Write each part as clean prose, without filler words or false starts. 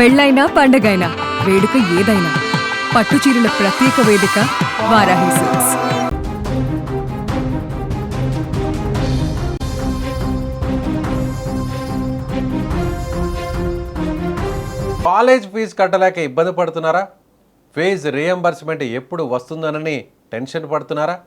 పెళ్ళైనా పండగైనా వేడుక ఏదైనా పట్టుచీరల ప్రత్యేక వేదిక వారాహి సిల్క్స్. కాలేజ్ ఫీజు కట్టలేక ఇబ్బంది పడుతున్నారా? ఫీజు రియంబర్స్మెంట్ ఎప్పుడు వస్తుందనని టెన్షన్ పడుతున్నారా?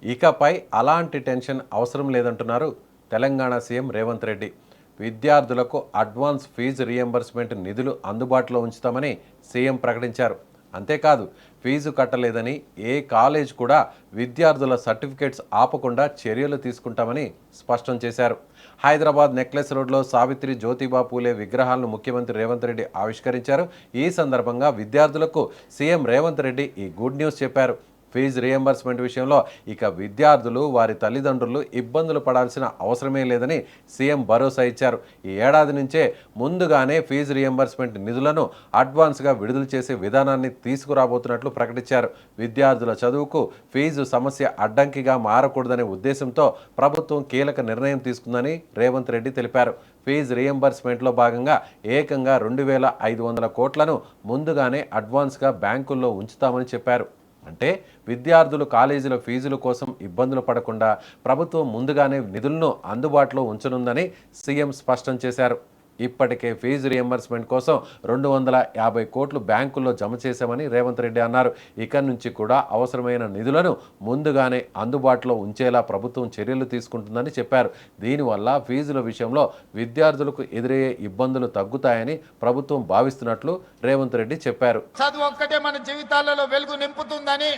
ఇకపై అలాంటి టెన్షన్ అవసరం లేదంటున్నారు తెలంగాణ సీఎం రేవంత్ రెడ్డి. విద్యార్థులకు అడ్వాన్స్ ఫీజు రియంబర్స్మెంట్ నిధులు అందుబాటులో ఉంచుతామని సీఎం ప్రకటించారు. అంతేకాదు, ఫీజు కట్టలేదని ఏ కాలేజ్ కూడా విద్యార్థుల సర్టిఫికేట్స్ ఆపకుండా చర్యలు తీసుకుంటామని స్పష్టం చేశారు. హైదరాబాద్ నెక్లెస్ రోడ్లో సావిత్రి జ్యోతిబా పూలే విగ్రహాలను ముఖ్యమంత్రి రేవంత్ రెడ్డి ఆవిష్కరించారు. ఈ సందర్భంగా విద్యార్థులకు సీఎం రేవంత్ రెడ్డి ఈ గుడ్ న్యూస్ చెప్పారు. ఫీజు రియంబర్స్మెంట్ విషయంలో ఇక విద్యార్థులు వారి తల్లిదండ్రులు ఇబ్బందులు పడాల్సిన అవసరమే లేదని సీఎం భరోసా ఇచ్చారు. ఈ ఏడాది నుంచే ముందుగానే ఫీజు రియంబర్స్మెంట్ నిధులను అడ్వాన్స్గా విడుదల చేసే విధానాన్ని తీసుకురాబోతున్నట్లు ప్రకటించారు. విద్యార్థుల చదువుకు ఫీజు సమస్య అడ్డంకిగా మారకూడదనే ఉద్దేశంతో ప్రభుత్వం కీలక నిర్ణయం తీసుకుందని రేవంత్ రెడ్డి తెలిపారు. ఫీజు రియంబర్స్మెంట్లో భాగంగా ఏకంగా 2,500 కోట్లను ముందుగానే అడ్వాన్స్గా బ్యాంకుల్లో ఉంచుతామని చెప్పారు. అంటే విద్యార్థులు కాలేజీల ఫీజుల కోసం ఇబ్బందులు పడకుండా ప్రభుత్వం ముందుగానే నిధులను అందుబాటులో ఉంచనుందని సీఎం స్పష్టం చేశారు. ఇప్పటికే ఫీజు రియంబర్స్మెంట్ కోసం 250 కోట్లు బ్యాంకుల్లో జమ చేశామని రేవంత్ రెడ్డి అన్నారు. ఇక నుంచి కూడా అవసరమైన నిధులను ముందుగానే అందుబాటులో ఉంచేలా ప్రభుత్వం చర్యలు తీసుకుంటుందని చెప్పారు. దీనివల్ల ఫీజుల విషయంలో విద్యార్థులకు ఎదురయ్యే ఇబ్బందులు తగ్గుతాయని ప్రభుత్వం భావిస్తున్నట్లు రేవంత్ రెడ్డి చెప్పారు. చదువు ఒక్కటే మన జీవితాలలో వెలుగు నింపుతుందని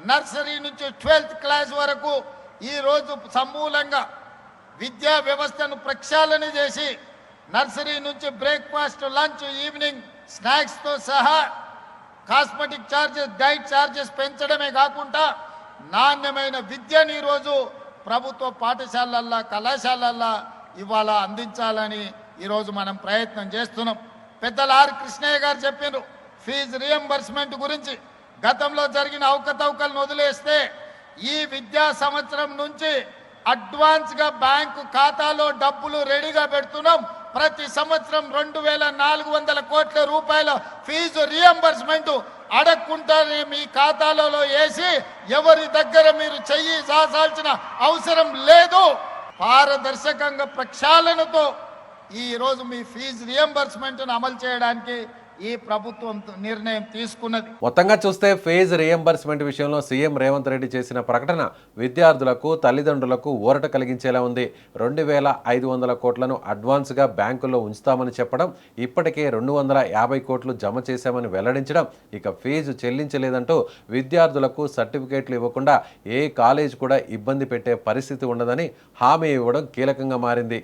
నర్సరీ నుంచి 12th క్లాస్ వరకు ఈ రోజు సమూలంగా విద్యా వ్యవస్థను ప్రక్షాళన చేసి నర్సరీ నుంచి బ్రేక్ఫాస్ట్, లంచ్, ఈవినింగ్ స్నాక్స్తో సహా కాస్మెటిక్ ఛార్జెస్, డైట్ ఛార్జెస్ పెంచడమే కాకుండా నాణ్యమైన విద్యను ఈరోజు ప్రభుత్వ పాఠశాలల్లో, కళాశాలల్లో ఇవాళ అందించాలని ఈరోజు మనం ప్రయత్నం చేస్తున్నాం. పెద్దలు ఆర్ కృష్ణయ్య గారు చెప్పారు ఫీజు రియంబర్స్మెంట్ గురించి. గతంలో జరిగిన అవకతవకలను వదిలేస్తే ఈ విద్యా సంవత్సరం నుంచి అడ్వాన్స్గా బ్యాంకు ఖాతాలో డబ్బులు రెడీగా పెడుతున్నాం. ప్రతి సంవత్సరం 2,400 కోట్ల రూపాయల ఫీజు రియంబర్స్మెంట్ అడగకుండానే మీ ఖాతాలలో వేసి ఎవరి దగ్గర మీరు చెయ్యి సాల్సిన అవసరం లేదు. పారదర్శకంగా ప్రక్షాళనతో ఈరోజు మీ ఫీజు రియంబర్స్మెంట్ను అమలు చేయడానికి ఈ ప్రభుత్వం నిర్ణయం తీసుకున్నది. మొత్తంగా చూస్తే ఫీజు రియంబర్స్మెంట్ విషయంలో సీఎం రేవంత్ రెడ్డి చేసిన ప్రకటన విద్యార్థులకు, తల్లిదండ్రులకు ఊరట కలిగించేలా ఉంది. 2,500 కోట్లను అడ్వాన్స్గా బ్యాంకుల్లో ఉంచుతామని చెప్పడం, ఇప్పటికే 250 కోట్లు జమ చేశామని వెల్లడించడం, ఇక ఫీజు చెల్లించలేదంటూ విద్యార్థులకు సర్టిఫికేట్లు ఇవ్వకుండా ఏ కాలేజ్ కూడా ఇబ్బంది పెట్టే పరిస్థితి ఉండదని హామీ ఇవ్వడం కీలకంగా మారింది.